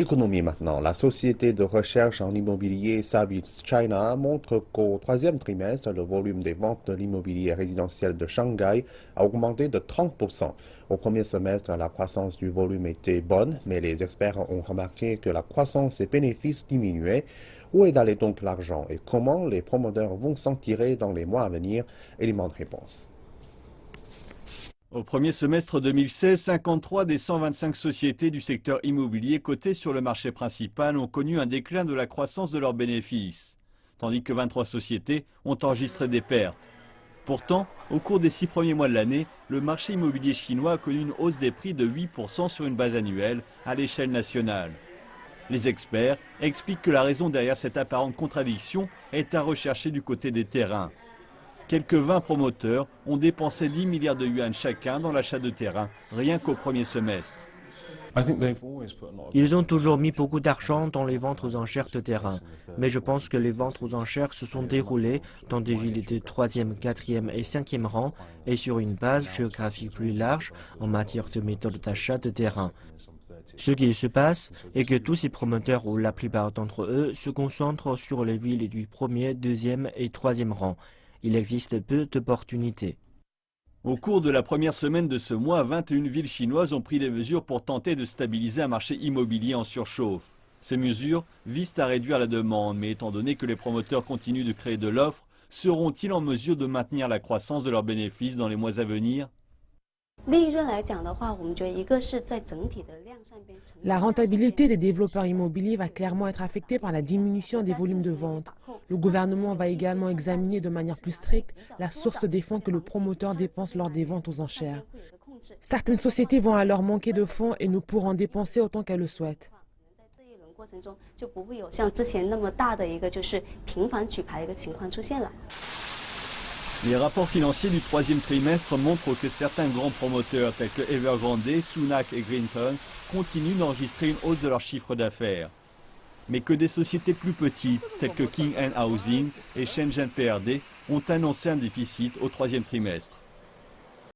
Économie maintenant. La société de recherche en immobilier Savvis China montre qu'au troisième trimestre, le volume des ventes de l'immobilier résidentiel de Shanghai a augmenté de 30%. Au premier semestre, la croissance du volume était bonne, mais les experts ont remarqué que la croissance et bénéfices diminuaient. Où est allé donc l'argent et comment les promoteurs vont s'en tirer dans les mois à venir? Élément de réponse. Au premier semestre 2016, 53 des 125 sociétés du secteur immobilier cotées sur le marché principal ont connu un déclin de la croissance de leurs bénéfices, tandis que 23 sociétés ont enregistré des pertes. Pourtant, au cours des 6 premiers mois de l'année, le marché immobilier chinois a connu une hausse des prix de 8% sur une base annuelle à l'échelle nationale. Les experts expliquent que la raison derrière cette apparente contradiction est à rechercher du côté des terrains. Quelques 20 promoteurs ont dépensé 10 milliards de yuan chacun dans l'achat de terrain, rien qu'au premier semestre. Ils ont toujours mis beaucoup d'argent dans les ventes aux enchères de terrain, mais je pense que les ventes aux enchères se sont déroulées dans des villes de 3e, 4e et 5e rang et sur une base géographique plus large en matière de méthode d'achat de terrain. Ce qui se passe est que tous ces promoteurs, ou la plupart d'entre eux, se concentrent sur les villes du 1er, 2e et 3e rang. Il existe peu d'opportunités. Au cours de la première semaine de ce mois, 21 villes chinoises ont pris des mesures pour tenter de stabiliser un marché immobilier en surchauffe. Ces mesures visent à réduire la demande, mais étant donné que les promoteurs continuent de créer de l'offre, seront-ils en mesure de maintenir la croissance de leurs bénéfices dans les mois à venir? La rentabilité des développeurs immobiliers va clairement être affectée par la diminution des volumes de vente. Le gouvernement va également examiner de manière plus stricte la source des fonds que le promoteur dépense lors des ventes aux enchères. Certaines sociétés vont alors manquer de fonds et ne pourront dépenser autant qu'elles le souhaitent. Les rapports financiers du troisième trimestre montrent que certains grands promoteurs tels que Evergrande, Sunac et Greenton continuent d'enregistrer une hausse de leur chiffre d'affaires. Mais que des sociétés plus petites telles que King & Housing et Shenzhen PRD ont annoncé un déficit au troisième trimestre.